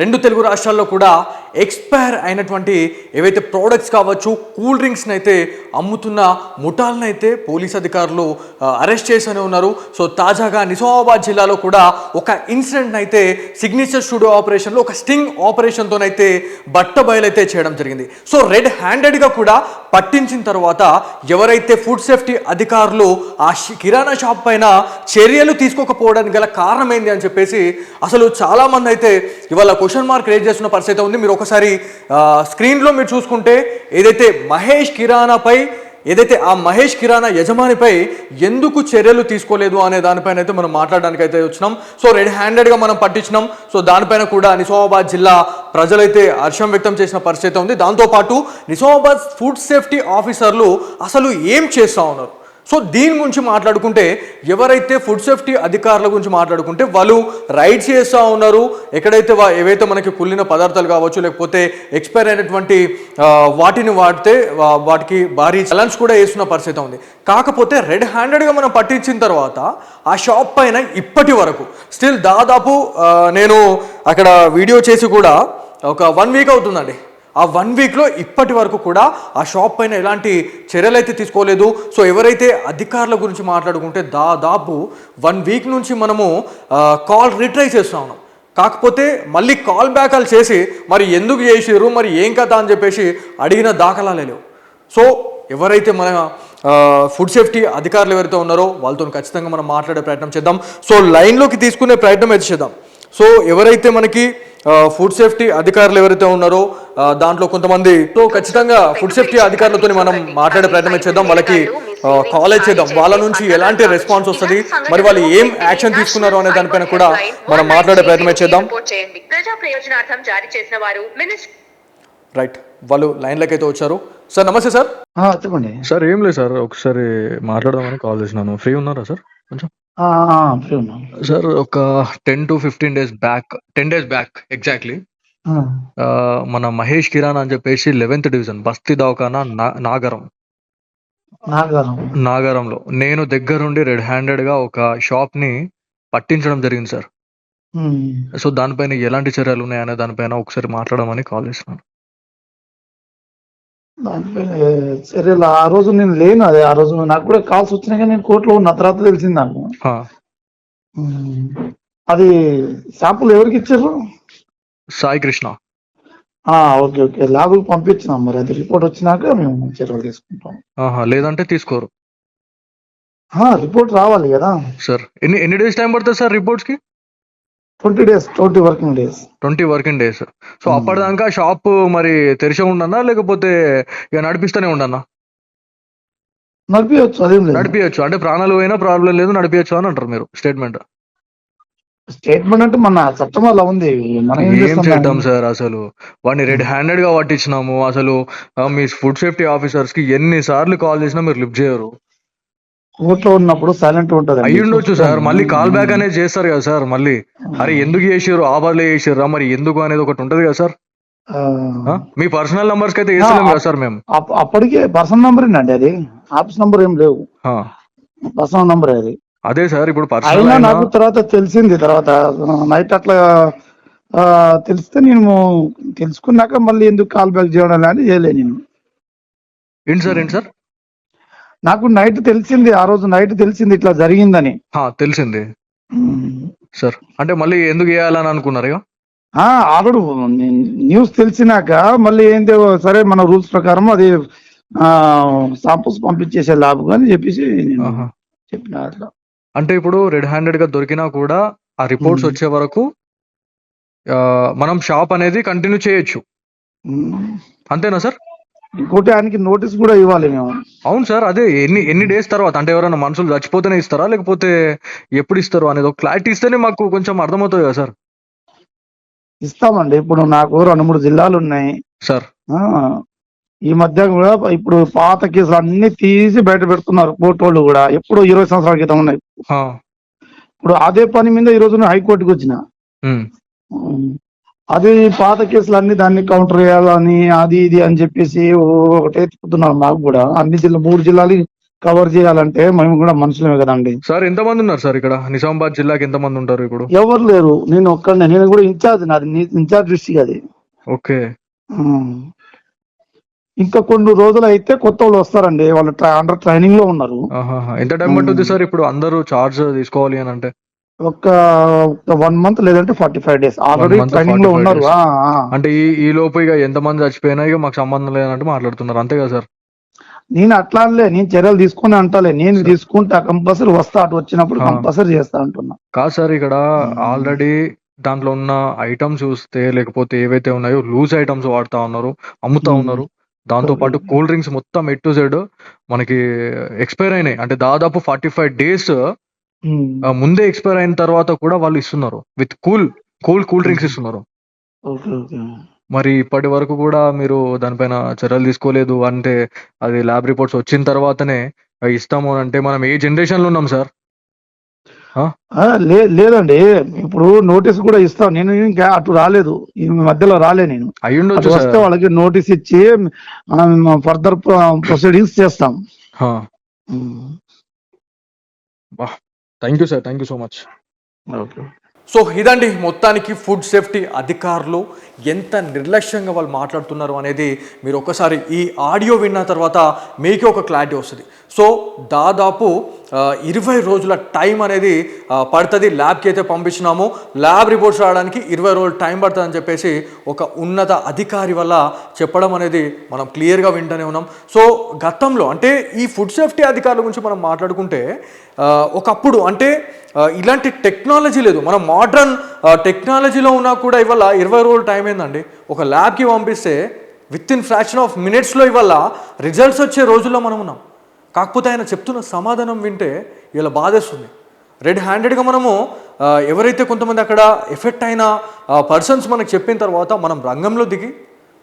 రెండు తెలుగు రాష్ట్రాల్లో కూడా ఎక్స్పైర్ అయినటువంటి ఏవైతే ప్రోడక్ట్స్ కావచ్చు, కూల్ డ్రింక్స్ని అయితే అమ్ముతున్న ముఠాలను అయితే పోలీస్ అధికారులు అరెస్ట్ చేస్తూనే ఉన్నారు. సో తాజాగా నిజామాబాద్ జిల్లాలో కూడా ఒక ఇన్సిడెంట్ అయితే సిగ్నేచర్ స్టూడియో ఆపరేషన్లో ఒక స్టింగ్ ఆపరేషన్తోనైతే బట్టబయలైతే చేయడం జరిగింది. సో రెడ్ హ్యాండెడ్గా కూడా పట్టించిన తర్వాత ఎవరైతే ఫుడ్ సేఫ్టీ అధికారులు ఆ కిరాణా షాప్ పైన చర్యలు తీసుకోకపోవడానికి గల కారణం ఏంది అని చెప్పేసి అసలు చాలామంది అయితే ఇవాళ క్వశ్చన్ మార్క్ రేజ్ చేస్తున్న పరిస్థితి ఉంది. మీరు ఒకసారి స్క్రీన్లో మీరు చూసుకుంటే ఏదైతే మహేష్ కిరాణా యజమానిపై ఎందుకు చర్యలు తీసుకోలేదు అనే దానిపైన అయితే మనం మాట్లాడడానికి అయితే వచ్చినాం. సో రెడ్ హ్యాండెడ్గా మనం పట్టించినాం. సో దానిపైన కూడా నిజామాబాద్ జిల్లా ప్రజలైతే హర్షం వ్యక్తం చేసిన పరిస్థితి ఉంది. దాంతోపాటు నిజామాబాద్ ఫుడ్ సేఫ్టీ ఆఫీసర్లు అసలు ఏం చేస్తూ ఉన్నారు. సో దీని గురించి మాట్లాడుకుంటే ఎవరైతే ఫుడ్ సేఫ్టీ అధికారుల గురించి మాట్లాడుకుంటే వాళ్ళు రైడ్స్ చేస్తూ ఉన్నారు. ఎక్కడైతే ఏవైతే మనకి కుళ్ళిన పదార్థాలు కావచ్చు, లేకపోతే ఎక్స్పైర్ అయినటువంటి వాటిని వాడితే వాటికి భారీ చలన్స్ కూడా వేస్తున్న పరిస్థితి ఉంది. కాకపోతే రెడ్ హ్యాండెడ్గా మనం పట్టించిన తర్వాత ఆ షాప్ పైన ఇప్పటి వరకు స్టిల్ దాదాపు నేను అక్కడ వీడియో చేసి కూడా ఒక 1 వీక్ అవుతుందండి. ఆ 1 వీక్లో ఇప్పటి వరకు కూడా ఆ షాప్ పైన ఎలాంటి చర్యలు అయితే తీసుకోలేదు. సో ఎవరైతే అధికారుల గురించి మాట్లాడుకుంటే దాదాపు 1 వీక్ నుంచి మనము కాల్ రిట్రై చేస్తూ ఉన్నాం. కాకపోతే మళ్ళీ కాల్ బ్యాక్లు చేసి మరి ఎందుకు చేసిర్రు, మరి ఏం కథ అని చెప్పేసి అడిగిన దాఖలాలే లేవు. సో ఎవరైతే మన ఫుడ్ సేఫ్టీ అధికారులు ఎవరైతే ఉన్నారో వాళ్ళతో ఖచ్చితంగా మనం మాట్లాడే ప్రయత్నం చేద్దాం. సో లైన్లోకి తీసుకునే ప్రయత్నం అయితే చేద్దాం. సో ఎవరైతే మనకి ఫుడ్ సేఫ్టీ అధికారులు ఎవరైతే ఉన్నారో దాంట్లో కొంతమంది తో ఖచ్చితంగా ఫుడ్ సేఫ్టీ అధికారులతో మనం మాట్లాడే ప్రయత్నం చేద్దాం. వాళ్ళకి కాలేజ్ చేద్దాం, వాళ్ళ నుంచి ఎలాంటి రెస్పాన్స్ వస్తుంది, మరి వాళ్ళు ఏం యాక్షన్ తీసుకున్నారు అనే దానిపైన కూడా మనం మాట్లాడే ప్రయత్నం చేద్దాం. రైట్, వాళ్ళు లైన్లోకి అయితే వచ్చారు. సార్ నమస్తే సార్. చెప్పండి సార్. ఏం లేదు సార్, ఒకసారి మాట్లాడదామని కాల్ చేసినాను. ఫ్రీ ఉన్నారా సార్? కొంచెం సార్ ఒక 10 to 15 days back, 10 days back exactly మన మహేష్ కిరాణా అని చెప్పేసి 11th డివిజన్ బస్తీ దవాఖానా నాగరంలో నేను దగ్గరుండి రెడ్ హ్యాండెడ్ గా ఒక షాప్ ని పట్టించడం జరిగింది సార్. సో దానిపైన ఎలాంటి చర్యలు ఉన్నాయనే దానిపైన ఒకసారి మాట్లాడమని కాల్ చేసినాను. దానిపైన చర్యలు ఆ రోజు నేను లేను. అదే ఆ రోజు నాకు కూడా కాల్స్ వచ్చినాయి కానీ నేను కోర్టులో ఉన్న తర్వాత తెలిసింది నాకు. అది శాంపుల్ ఎవరికి ఇచ్చారు? సాయి కృష్ణ. ఓకే ఓకే, ల్యాబ్కి పంపించినాం. మరి అది రిపోర్ట్ వచ్చినాక మేము చర్యలు తీసుకుంటాం. లేదంటే తీసుకోరు. రిపోర్ట్ రావాలి కదా సార్. ఎన్ని డేస్ టైం పడుతుంది సార్ రిపోర్ట్స్ కి? 20 days, 20 working days. 20 working days. So అప్పటిదాకా షాప్ మరి తెరిచే ఉండన్నా, లేకపోతే ఇక నడిపిస్తూనే ఉండన్నా? నడిపించచ్చు, అదేం లేదు. నడిపించచ్చు అంటే ప్రాణాలు పోయినా ప్రాబ్లం లేదు, నడిపించచ్చు అని అంటారు మీరు స్టేట్మెంట్ అంటే మన చట్టం అలా ఉంది. మనం ఏం చేద్దాం సార్? అసలు వాడిని రెడ్ హ్యాండెడ్ గా పట్టించినాము. అసలు మీ ఫుడ్ సేఫ్టీ ఆఫీసర్స్ కి ఎన్నిసార్లు కాల్ చేసినా మీరు లిఫ్ట్ చేయరు. కోర్టులో ఉన్నప్పుడు సైలెంట్ ఉంటుంది. అయ్యి ఉండొచ్చు సార్, మళ్ళీ కాల్ బ్యాక్ అనేది చేస్తారు కదా సార్. మళ్ళీ అరే ఎందుకు చేసారు, ఆబార్లే చేసారా, మరి ఎందుకు అనేది ఒకటి ఉంటది కదా సార్. మీ పర్సనల్ నంబర్స్ కి అయితే వేసలేం కదా సార్ మేము. అప్పటికే పర్సనల్ నంబర్ అండి, అది ఆఫీస్ నంబర్ ఏం లేవు, పర్సనల్ నంబర్ అది. అదే సార్, ఇప్పుడు అయినా నాకు తర్వాత తెలిసింది. తర్వాత నైట్ అట్లా తెలిస్తే నేను తెలుసుకున్నాక మళ్ళీ ఎందుకు కాల్ బ్యాక్ చేయడం అని చేయలే నేను. ఏంటి సార్? నాకు నైట్ తెలిసింది, ఆ రోజు నైట్ తెలిసింది ఇట్లా జరిగిందని. తెలిసింది సార్. అంటే మళ్ళీ ఎందుకు చేయాలని అనుకున్నారు? ఆల్రెడీ న్యూస్ తెలిసినాక మళ్ళీ ఏంటి, సరే మన రూల్స్ ప్రకారం అది శాంపుల్స్ పంపించేసే ల్యాబ్ అని చెప్పేసి చెప్పిన. అట్లా అంటే ఇప్పుడు రెడ్ హ్యాండెడ్ గా దొరికినా కూడా ఆ రిపోర్ట్స్ వచ్చే వరకు మనం షాప్ అనేది కంటిన్యూ చేయొచ్చు, అంతేనా సార్? ఇంకోటి ఆయనకి నోటీస్ కూడా ఇవ్వాలి మేము. అవును సార్. అదే ఎన్ని డేస్ తర్వాత, అంటే ఎవరైనా మనుషులు చచ్చిపోతేనే ఇస్తారా, లేకపోతే ఎప్పుడు ఇస్తారు అనేది ఒక క్లారిటీ ఇస్తేనే మాకు కొంచెం అర్థమవుతుంది కదా సార్. ఇస్తామండి. ఇప్పుడు నాకు 2-3 జిల్లాలు ఉన్నాయి సార్. ఈ మధ్య కూడా ఇప్పుడు పాత కేసులు అన్ని తీసి బయట పెడుతున్నారు కోర్టు వాళ్ళు కూడా. ఎప్పుడు 20 సంవత్సరాల క్రితం ఉన్నాయి. ఇప్పుడు అదే పని మీద ఈ రోజు హైకోర్టుకి వచ్చిన. అది పాత కేసులు అన్ని దాన్ని కౌంటర్ చేయాలని అది ఇది అని చెప్పేసి ఒకటే తిప్పుతున్నారు. నాకు కూడా అన్ని 3 జిల్లాలు కవర్ చేయాలంటే మేము కూడా మనుషులమే కదండి. సార్ ఎంతమంది ఉన్నారు సార్ ఇక్కడ నిజామాబాద్ జిల్లాకి ఎంతమంది ఉంటారు ఇప్పుడు? ఎవరు లేరు, నేను ఒక్కడనే. నేను కూడా ఇన్ఛార్జ్, నాది ఇన్ఛార్జ్ డిస్ట్రిక్ట్ అది. ఓకే. ఇంకా కొన్ని రోజులు అయితే కొత్త వాళ్ళు వస్తారండి, వాళ్ళు అండర్ ట్రైనింగ్ లో ఉన్నారు. ఎంత టైం పట్టుద్ది సార్ ఇప్పుడు అందరూ చార్జ్ తీసుకోవాలి అని అంటే? ఒక 1 month లేదంటే 45 days ఆల్రెడీ 1 month, ట్రైనింగ్ లో 45 ఉన్నారు. days. అంటే ఈ లోపు ఇక ఎంతమంది చచ్చిపోయినా ఇక మాకు సంబంధం లేదంటే మాట్లాడుతున్నారు, అంతే కదా సార్? నేను అట్లా అనలే, నేను చర్యలు తీసుకుని అంటలే, నేను తీసుకుంటా, కంపల్సరీ వస్తా, అటు వచ్చినప్పుడు కంపల్సరీ చేస్తా అంటున్నా. కాదు సార్, ఇక్కడ ఆల్రెడీ దాంట్లో ఉన్న ఐటమ్స్ చూస్తే, లేకపోతే ఏవైతే ఉన్నాయో లూజ్ ఐటమ్స్ వాడుతా ఉన్నారు, అమ్ముతా ఉన్నారు. దాంతో పాటు కూల్ డ్రింక్స్ మొత్తం ఎ టు జెడ్ మనకి ఎక్స్పైర్ అయినాయి. అంటే దాదాపు 45 days ముందే ఎక్స్పైర్ అయిన తర్వాత కూడా వాళ్ళు ఇస్తున్నారు విత్ కూల్ డ్రింక్స్ ఇస్తున్నారు. మరి ఇప్పటి వరకు కూడా మీరు దానిపైన చర్యలు తీసుకోలేదు అంటే, అది ల్యాబ్ రిపోర్ట్స్ వచ్చిన తర్వాతనే ఇస్తాము అని అంటే మనం ఏ జనరేషన్ లో ఉన్నాం సార్? లేదండి, ఇప్పుడు నోటీస్ కూడా ఇస్తాం. నేను ఇంకా అటు రాలేదు, ఈ మధ్యలో రాలే. నేను అయ్యుండొచ్చు వస్తే వాళ్ళకి నోటీస్ ఇచ్చి మనం ఫర్దర్ ప్రొసీడింగ్స్ చేస్తాం. Thank you sir, thank you so much. Okay. So ఇదండి మొత్తానికి ఫుడ్ సేఫ్టీ అధికారులు ఎంత నిర్లక్ష్యంగా వాళ్ళు మాట్లాడుతున్నారు అనేది మీరు ఒక్కసారి ఈ ఆడియో విన్న తర్వాత మీకే ఒక క్లారిటీ వస్తుంది. సో దాదాపు 20 రోజుల టైం అనేది పడుతుంది. ల్యాబ్కి అయితే పంపించినాము, ల్యాబ్ రిపోర్ట్స్ రావడానికి 20 రోజులు టైం పడుతుందని చెప్పేసి ఒక ఉన్నత అధికారి వల్ల చెప్పడం అనేది మనం క్లియర్గా వింటూనే ఉన్నాం. సో గతంలో అంటే ఈ ఫుడ్ సేఫ్టీ అధికారుల గురించి మనం మాట్లాడుకుంటే ఒకప్పుడు అంటే ఇలాంటి టెక్నాలజీ లేదు. మనం మోడ్రన్ టెక్నాలజీలో ఉన్నా కూడా ఇవాళ 20 రోజులు టైం ఏందండి. ఒక ల్యాబ్కి పంపిస్తే విత్ ఇన్ ఫ్రాక్షన్ ఆఫ్ మినిట్స్లో ఇవాళ రిజల్ట్స్ వచ్చే రోజుల్లో మనం ఉన్నాం. కాకపోతే ఆయన చెప్తున్న సమాధానం వింటే ఇలా బాధేస్తుంది. రెడ్ హ్యాండెడ్గా మనము ఎవరైతే కొంతమంది అక్కడ ఎఫెక్ట్ అయిన పర్సన్స్ మనకు చెప్పిన తర్వాత మనం రంగంలో దిగి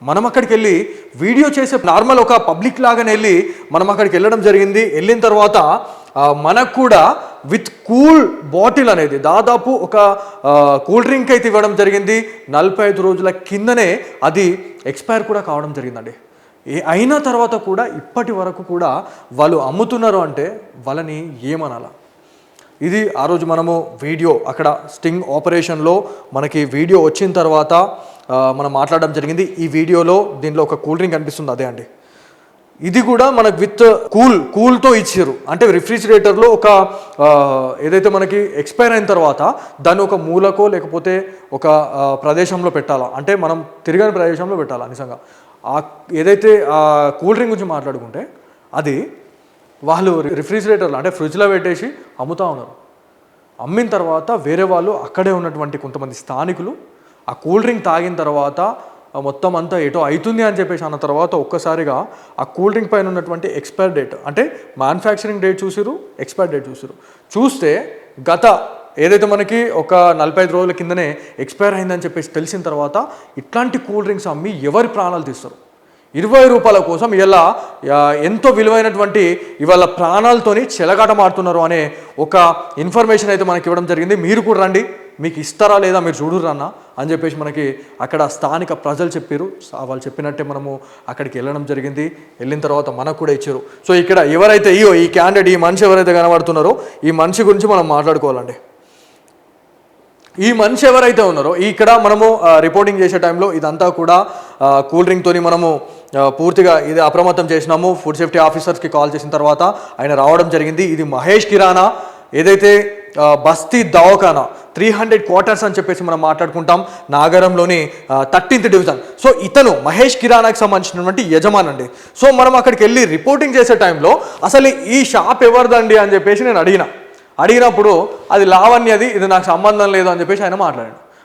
మనం అక్కడికి వెళ్ళి వీడియో చేసే నార్మల్ ఒక పబ్లిక్ లాగానే వెళ్ళి మనం అక్కడికి వెళ్ళడం జరిగింది. వెళ్ళిన తర్వాత మనకు కూడా విత్ కూల్ బాటిల్ అనేది దాదాపు ఒక కూల్ డ్రింక్ అయితే ఇవ్వడం జరిగింది. 45 రోజుల కిందనే అది ఎక్స్పైర్ కూడా కావడం జరిగిందండి. అయిన తర్వాత కూడా ఇప్పటి వరకు కూడా వాళ్ళు అమ్ముతున్నారు అంటే వాళ్ళని ఏమనాలా? ఇది ఆ రోజు మనము వీడియో అక్కడ స్టింగ్ ఆపరేషన్లో మనకి వీడియో వచ్చిన తర్వాత మనం మాట్లాడడం జరిగింది. ఈ వీడియోలో దీనిలో ఒక కూల్ డ్రింక్ కనిపిస్తుంది, అదే అండి. ఇది కూడా మనకు విత్ కూల్తో ఇచ్చారు. అంటే రిఫ్రిజిరేటర్లో ఒక ఏదైతే మనకి ఎక్స్పైర్ అయిన తర్వాత దాన్ని ఒక మూలకో లేకపోతే ఒక ప్రదేశంలో పెట్టాలా, అంటే మనం తిరగని ప్రదేశంలో పెట్టాలా. నిజంగా ఏదైతే కూల్ డ్రింక్ గురించి మాట్లాడుకుంటే అది వాళ్ళు రిఫ్రిజిరేటర్లో అంటే ఫ్రిడ్జ్లో పెట్టేసి అమ్ముతూ ఉన్నారు. అమ్మిన తర్వాత వేరే వాళ్ళు అక్కడే ఉన్నటువంటి కొంతమంది స్థానికులు ఆ కూల్ డ్రింక్ తాగిన తర్వాత మొత్తం అంతా ఏటో అవుతుంది అని చెప్పేసి అన్న తర్వాత ఒక్కసారిగా ఆ కూల్ డ్రింక్ పైన ఉన్నటువంటి ఎక్స్పైర్ డేట్ అంటే మ్యానుఫ్యాక్చరింగ్ డేట్ చూసిరు, ఎక్స్పైర్ డేట్ చూస్తే గత ఏదైతే మనకి ఒక 45 రోజుల కిందనే ఎక్స్పైర్ అయిందని చెప్పేసి తెలిసిన తర్వాత ఇట్లాంటి కూల్ డ్రింక్స్ అమ్మి ఎవరి ప్రాణాలు తీస్తారు? 20 రూపాయల కోసం ఇలా ఎంతో విలువైనటువంటి ఇవాళ ప్రాణాలతోని చెలగాటమాడుతున్నారు అనే ఒక ఇన్ఫర్మేషన్ అయితే మనకి ఇవ్వడం జరిగింది. మీరు కూడా రండి, మీకు ఇస్తారా లేదా మీరు చూడురన్నా అని చెప్పేసి మనకి అక్కడ స్థానిక ప్రజలు చెప్పారు. వాళ్ళు చెప్పినట్టే మనము అక్కడికి వెళ్ళడం జరిగింది. వెళ్ళిన తర్వాత మనకు కూడా ఇచ్చారు. సో ఇక్కడ ఎవరైతే ఈ క్యాండిడేట్ ఈ మనిషి ఎవరైతే కనబడుతున్నారో ఈ మనిషి గురించి మనం మాట్లాడుకోవాలండి. ఈ మనిషి ఎవరైతే ఉన్నారో ఇక్కడ మనము రిపోర్టింగ్ చేసే టైంలో ఇదంతా కూడా కూల్ డ్రింక్తోని మనము పూర్తిగా ఇది అప్రమత్తం చేసినాము. ఫుడ్ సేఫ్టీ ఆఫీసర్స్కి కాల్ చేసిన తర్వాత ఆయన రావడం జరిగింది. ఇది మహేష్ కిరాణా ఏదైతే బస్తీ దవాఖానా 300 క్వార్టర్స్ అని చెప్పేసి మనం మాట్లాడుకుంటాం, నాగరంలోని 13th డివిజన్. సో ఇతను మహేష్ కిరాణాకి సంబంధించినటువంటి యజమాని అండి. సో మనం అక్కడికి వెళ్ళి రిపోర్టింగ్ చేసే టైంలో అసలు ఈ షాప్ ఎవరిదండి అని చెప్పేసి నేను అడిగినప్పుడు అది లావణ్యది, ఇది నాకు సంబంధం లేదు అని చెప్పేసి ఆయన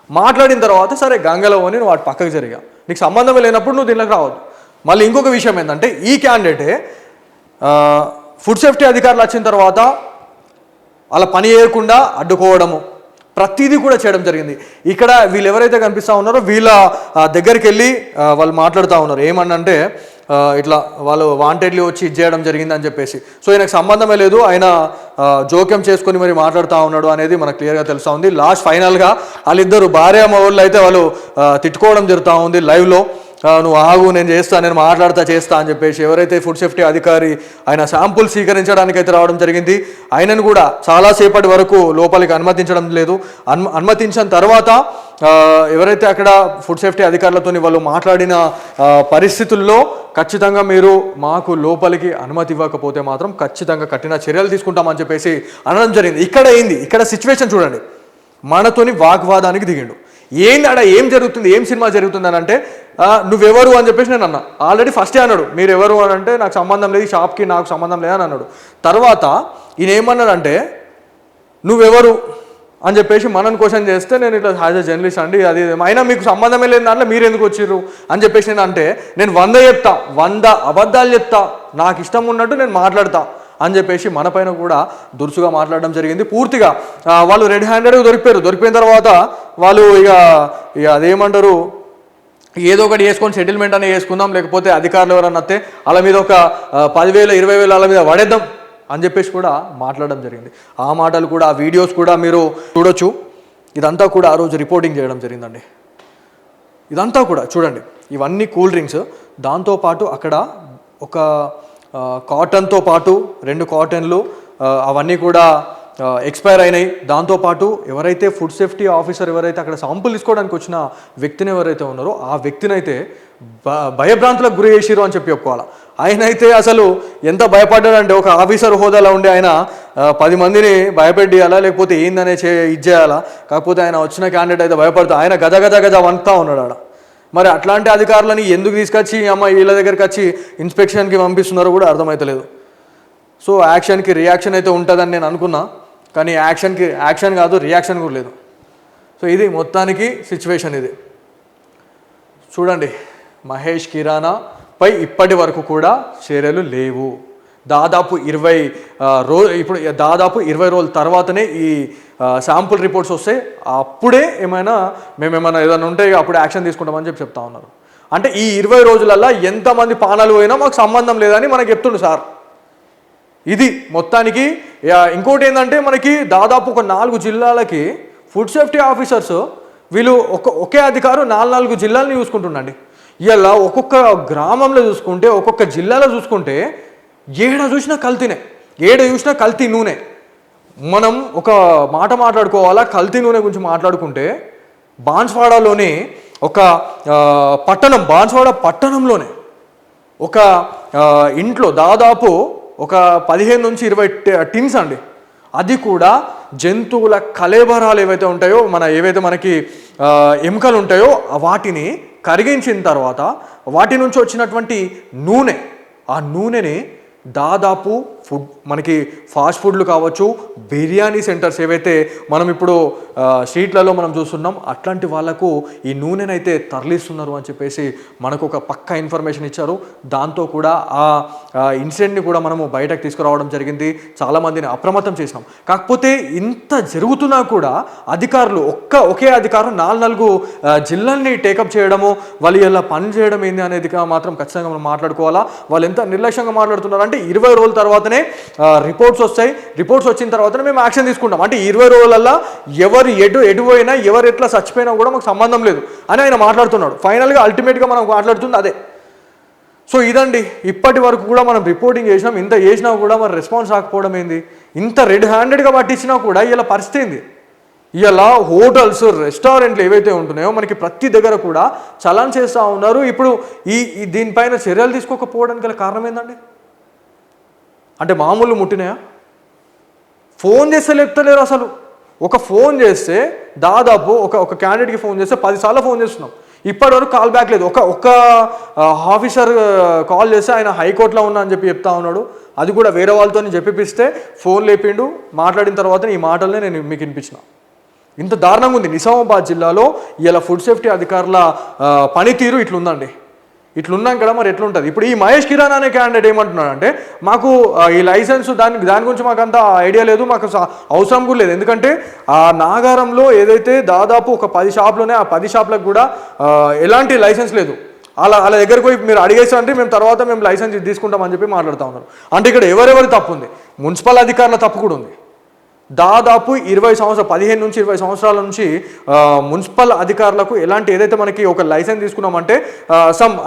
మాట్లాడిన తర్వాత సరే గంగలో అని నువ్వు వాటి పక్కకు జరిగా, నీకు సంబంధమే లేనప్పుడు నువ్వు దీనిలోకి రావద్దు. మళ్ళీ ఇంకొక విషయం ఏంటంటే ఈ క్యాండిడేటే ఫుడ్ సేఫ్టీ అధికారులు వచ్చిన తర్వాత అలా పని చేయకుండా అడ్డుకోవడము ప్రతిదీ కూడా చేయడం జరిగింది. ఇక్కడ వీళ్ళు ఎవరైతే కనిపిస్తూ ఉన్నారో వీళ్ళ దగ్గరికి వెళ్ళి వాళ్ళు మాట్లాడుతూ ఉన్నారు. ఏమన్నంటే ఇట్లా వాళ్ళు వాంటెడ్లీ వచ్చి ఇచ్చేయడం జరిగింది అని చెప్పేసి. సో ఆయనకు సంబంధమే లేదు, ఆయన జోక్యం చేసుకొని మరి మాట్లాడుతూ ఉన్నాడు అనేది మనకు క్లియర్గా తెలుస్తూ ఉంది. లాస్ట్ ఫైనల్గా వాళ్ళిద్దరు భార్య మగవాళ్ళు అయితే వాళ్ళు తిట్టుకోవడం జరుగుతూ ఉంది లైవ్లో. నువ్వు ఆగు, నేను చేస్తా, నేను మాట్లాడతా, చేస్తా అని చెప్పేసి ఎవరైతే ఫుడ్ సేఫ్టీ అధికారి ఆయన శాంపుల్ స్వీకరించడానికి అయితే రావడం జరిగింది, ఆయనను కూడా చాలాసేపటి వరకు లోపలికి అనుమతించడం లేదు. అనుమతించిన తర్వాత ఎవరైతే అక్కడ ఫుడ్ సేఫ్టీ అధికారులతో వాళ్ళు మాట్లాడిన పరిస్థితుల్లో ఖచ్చితంగా మీరు మాకు లోపలికి అనుమతి ఇవ్వకపోతే మాత్రం ఖచ్చితంగా కఠిన చర్యలు తీసుకుంటామని చెప్పేసి అనడం జరిగింది. ఇక్కడ సిచ్యువేషన్ చూడండి, మనతోని వాగ్వాదానికి దిగిండు. ఏంది ఆడ ఏం జరుగుతుంది, ఏం సినిమా జరుగుతుంది అని అంటే నువ్వెవరు అని చెప్పేసి నేను అన్నా. ఆల్రెడీ ఫస్టే అన్నాడు మీరు ఎవరు అని అంటే నాకు సంబంధం లేదు, షాప్కి నాకు సంబంధం లేదని అన్నాడు. తర్వాత ఈయన ఏమన్నాడంటే నువ్వెవరు అని చెప్పేసి మనని క్వశ్చన్ చేస్తే నేను ఇట్లా యాజ్ అ జర్నలిస్ట్ అండి అది అయినా మీకు సంబంధమే లేని దాంట్లో మీరు ఎందుకు వచ్చిర్రు అని చెప్పేసి నేను అంటే నేను 100 చెప్తా, 100 అబద్ధాలు చెప్తా, నాకు ఇష్టం ఉన్నట్టు నేను మాట్లాడతా అని చెప్పేసి మన పైన కూడా దురుసుగా మాట్లాడడం జరిగింది. పూర్తిగా వాళ్ళు రెడ్ హ్యాండెడ్గా దొరికిపోయిన తర్వాత వాళ్ళు ఇక అదేమంటారు ఏదో ఒకటి వేసుకొని సెటిల్మెంట్ అనేది వేసుకుందాం, లేకపోతే అధికారులు ఎవరన్నా వస్తే వాళ్ళ మీద ఒక 10,000 20,000 వాళ్ళ మీద పడేద్దాం అని చెప్పేసి కూడా మాట్లాడడం జరిగింది. ఆ మాటలు కూడా ఆ వీడియోస్ కూడా మీరు చూడొచ్చు. ఇదంతా కూడా ఆ రోజు రిపోర్టింగ్ చేయడం జరిగిందండి. ఇదంతా కూడా చూడండి, ఇవన్నీ కూల్ డ్రింక్స్, దాంతోపాటు అక్కడ ఒక కాటన్తో పాటు 2 కాటన్లు అవన్నీ కూడా ఎక్స్పైర్ అయినాయి. దాంతోపాటు ఎవరైతే ఫుడ్ సేఫ్టీ ఆఫీసర్ ఎవరైతే అక్కడ శాంపుల్ తీసుకోవడానికి వచ్చిన వ్యక్తిని ఎవరైతే ఉన్నారో ఆ వ్యక్తిని అయితే భయభ్రాంతులకు గురి చేసిరు అని చెప్పి చెప్పుకోవాలి. ఆయన అయితే అసలు ఎంత భయపడ్డాడంటే ఒక ఆఫీసర్ హోదాలో ఉండి ఆయన 10 మందిని భయపెట్టియాలా లేకపోతే ఏందనే ఇచ్చేయాలా, కాకపోతే ఆయన వచ్చిన క్యాండిడేట్ అయితే భయపడుతూ ఆయన గజ వణుకుతా ఉన్నాడు ఆడ. మరి అట్లాంటి అధికారులని ఎందుకు తీసుకొచ్చి వీళ్ళ దగ్గరికి వచ్చి ఇన్స్పెక్షన్కి పంపిస్తున్నారో కూడా అర్థమవుతలేదు. సో యాక్షన్కి రియాక్షన్ అయితే ఉంటుందని నేను అనుకున్నా, కానీ యాక్షన్ కాదు రియాక్షన్ కూడా లేదు. సో ఇది మొత్తానికి సిచ్యువేషన్. ఇది చూడండి, మహేష్ కిరాణా పై ఇప్పటి వరకు కూడా చర్యలు లేవు. దాదాపు 20 రోజుల తర్వాతనే ఈ శాంపుల్ రిపోర్ట్స్ వస్తాయి. అప్పుడే మేమేమైనా ఏదైనా ఉంటే అప్పుడు యాక్షన్ తీసుకుంటామని చెప్తా ఉన్నారు. అంటే ఈ 20 రోజులల్లో ఎంతమంది పానాలు పోయినా మాకు సంబంధం లేదని మనకు చెప్తుండు సార్. ఇది మొత్తానికి. ఇంకోటి ఏంటంటే మనకి దాదాపు ఒక 4 జిల్లాలకి ఫుడ్ సేఫ్టీ ఆఫీసర్స్ వీళ్ళు ఒకే అధికారు 4 జిల్లాలని చూసుకుంటుండండి. ఇలా ఒక్కొక్క గ్రామంలో చూసుకుంటే ఒక్కొక్క జిల్లాలో చూసుకుంటే ఏడ చూసినా కల్తీ నూనె. మనం ఒక మాట మాట్లాడుకోవాలా, కల్తీ నూనె గురించి మాట్లాడుకుంటే బాన్స్వాడలోనే ఒక బాన్స్వాడ పట్టణంలోనే ఒక ఇంట్లో దాదాపు ఒక 15 నుంచి 20 టిన్స్ అండి. అది కూడా జంతువుల కళేబరాలు ఏవైతే ఉంటాయో ఏవైతే మనకి ఎముకలు ఉంటాయో వాటిని కరిగించిన తర్వాత వాటి నుంచి వచ్చినటువంటి నూనె, ఆ నూనెని దాదాపు మనకి ఫాస్ట్ ఫుడ్లు కావచ్చు, బిర్యానీ సెంటర్స్ ఏవైతే మనం ఇప్పుడు స్ట్రీట్లలో మనం చూస్తున్నాం అట్లాంటి వాళ్ళకు ఈ నూనెనైతే తరలిస్తున్నారు అని చెప్పేసి మనకు ఒక పక్కా ఇన్ఫర్మేషన్ ఇచ్చారు. దాంతో కూడా ఆ ఇన్సిడెంట్ని కూడా మనము బయటకు తీసుకురావడం జరిగింది, చాలామందిని అప్రమత్తం చేసినాం. కాకపోతే ఇంత జరుగుతున్నా కూడా అధికారులు ఒకే అధికారులు 4 జిల్లాల్ని టేకప్ చేయడము, వాళ్ళు ఇలా పని చేయడం ఏంది అనేది మాత్రం ఖచ్చితంగా మనం మాట్లాడుకోవాలా. వాళ్ళు ఎంత నిర్లక్ష్యంగా మాట్లాడుతున్నారు అంటే 20 రోజుల తర్వాతనే రిపోర్ట్స్ వస్తాయి, రిపోర్ట్స్ వచ్చిన తర్వాతనే మేము యాక్షన్ తీసుకుంటాం. అంటే 20 రోజులల్లో ఎవరు ఎటు పోయినా ఎవరు ఎట్లా చచ్చిపోయినా కూడా మాకు సంబంధం లేదు అని ఆయన మాట్లాడుతున్నాడు. ఫైనల్గా అల్టిమేట్గా మనం మాట్లాడుతుంది అదే. సో ఇదండి, ఇప్పటి వరకు కూడా మనం రిపోర్టింగ్ చేసినాం. ఇంత చేసినా కూడా మరి రెస్పాన్స్ రాకపోవడం ఏంది? ఇంత రెడ్ హ్యాండెడ్గా పట్టించినా కూడా ఇలా పరిస్థితి ఏంది? ఇలా హోటల్స్ రెస్టారెంట్లు ఏవైతే ఉంటున్నాయో మనకి ప్రతి దగ్గర కూడా చలాన్ చేస్తూ ఉన్నారు. ఇప్పుడు దీనిపైన చర్యలు తీసుకోకపోవడానికి గల కారణం ఏందండి? అంటే మామూలు ముట్టినాయా? ఫోన్ చేస్తే లేపుతలేరు అసలు. ఒక ఫోన్ చేస్తే దాదాపు ఒక క్యాండిడేట్కి ఫోన్ చేస్తే 10 సార్లు ఫోన్ చేస్తున్నాం, ఇప్పటివరకు కాల్ బ్యాక్ లేదు. ఒక ఆఫీసర్ కాల్ చేస్తే ఆయన హైకోర్టులో ఉన్నా అని చెప్తా ఉన్నాడు. అది కూడా వేరే వాళ్ళతో చెప్పిస్తే ఫోన్ లేపిండు, మాట్లాడిన తర్వాత ఈ మాటలనే నేను మీకు వినిపించిన. ఇంత దారుణంగా ఉంది నిజామాబాద్ జిల్లాలో ఇలా ఫుడ్ సేఫ్టీ అధికారుల పనితీరు ఇట్లుందండి. ఇట్లున్నాం కదా మరి ఎట్లుంటుంది? ఇప్పుడు ఈ మహేష్ కిరాణా అనే క్యాండిడేట్ ఏమంటున్నాడు అంటే మాకు ఈ లైసెన్స్ దాని గురించి మాకు అంత ఐడియా లేదు, మాకు అవసరం కూడా లేదు. ఎందుకంటే ఆ నాగారంలో ఏదైతే దాదాపు ఒక 10 షాపులునే ఆ 10 షాపులకు కూడా ఎలాంటి లైసెన్స్ లేదు. వాళ్ళ దగ్గరకు పోయి మీరు అడిగేసారంటే మేము లైసెన్స్ తీసుకుంటామని చెప్పి మాట్లాడుతూ ఉన్నారు. అంటే ఇక్కడ ఎవరెవరి తప్పు ఉంది? మున్సిపల్ అధికారుల తప్పు కూడా ఉంది. దాదాపు 15 నుంచి 20 సంవత్సరాల నుంచి మున్సిపల్ అధికారులకు ఎలాంటి ఏదైతే మనకి ఒక లైసెన్స్ తీసుకున్నామంటే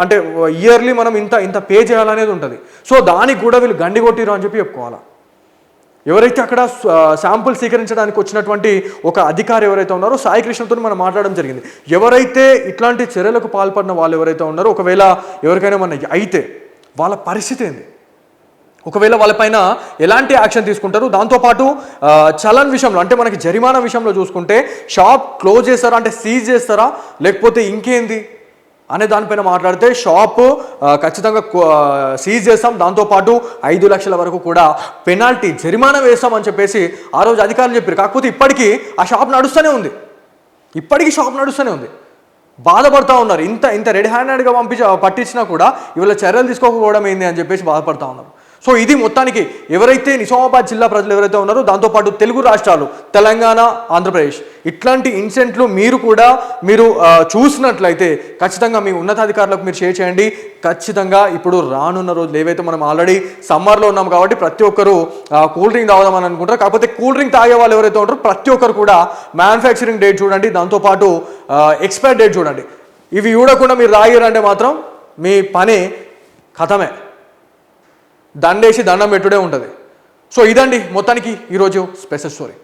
అంటే ఇయర్లీ మనం ఇంత పే చేయాలనేది ఉంటుంది. సో దానికి కూడా వీళ్ళు గండి కొట్టిరు అని చెప్పి చెప్పుకోవాలా. ఎవరైతే అక్కడ శాంపుల్ స్వీకరించడానికి వచ్చినటువంటి ఒక అధికారి ఎవరైతే ఉన్నారో సాయి కృష్ణతో మనం మాట్లాడడం జరిగింది. ఎవరైతే ఇట్లాంటి చర్యలకు పాల్పడిన వాళ్ళు ఎవరైతే ఉన్నారో, ఒకవేళ ఎవరికైనా మన అయితే వాళ్ళ పరిస్థితి ఏంది, ఒకవేళ వాళ్ళపైన ఎలాంటి యాక్షన్ తీసుకుంటారు, దాంతోపాటు చలన్ విషయంలో అంటే మనకి జరిమానా విషయంలో చూసుకుంటే షాప్ క్లోజ్ చేస్తారా, అంటే సీజ్ చేస్తారా, లేకపోతే ఇంకేంది అనే దానిపైన మాట్లాడితే షాపు ఖచ్చితంగా సీజ్ చేస్తాం, దాంతోపాటు 5 లక్షల వరకు కూడా పెనాల్టీ జరిమానా వేస్తామని చెప్పేసి ఆ రోజు అధికారులు చెప్పారు. కాకపోతే ఇప్పటికీ ఆ షాప్ నడుస్తూనే ఉంది, బాధపడతా ఉన్నారు. ఇంత రెడ్ హ్యాండెడ్గా పట్టించినా కూడా ఇవాళ చర్యలు తీసుకోకపోవడం ఏంది అని చెప్పేసి బాధపడతా ఉన్నారు. సో ఇది మొత్తానికి ఎవరైతే నిజామాబాద్ జిల్లా ప్రజలు ఎవరైతే ఉన్నారో, దాంతోపాటు తెలుగు రాష్ట్రాలు తెలంగాణ, ఆంధ్రప్రదేశ్ ఇట్లాంటి ఇన్సిడెంట్లు మీరు చూసినట్లయితే ఖచ్చితంగా మీ ఉన్నతాధికారులకు మీరు షేర్ చేయండి. ఖచ్చితంగా ఇప్పుడు రానున్న రోజులు ఏవైతే మనం ఆల్రెడీ సమ్మర్లో ఉన్నాం కాబట్టి ప్రతి ఒక్కరు కూల్ డ్రింక్ తాగుదామని అనుకుంటారు. కాకపోతే కూల్ డ్రింక్ తాగే వాళ్ళు ఎవరైతే ఉంటారో ప్రతి ఒక్కరు కూడా మ్యానుఫ్యాక్చరింగ్ డేట్ చూడండి, దాంతోపాటు ఎక్స్పైర్ డేట్ చూడండి. ఇవి చూడకుండా మీరు తాగారంటే మాత్రం మీ పని ఖతమే, దండం పెట్టుడే ఉంటుంది. సో ఇదండి మొత్తానికి ఈరోజు స్పెషల్ స్టోరీ.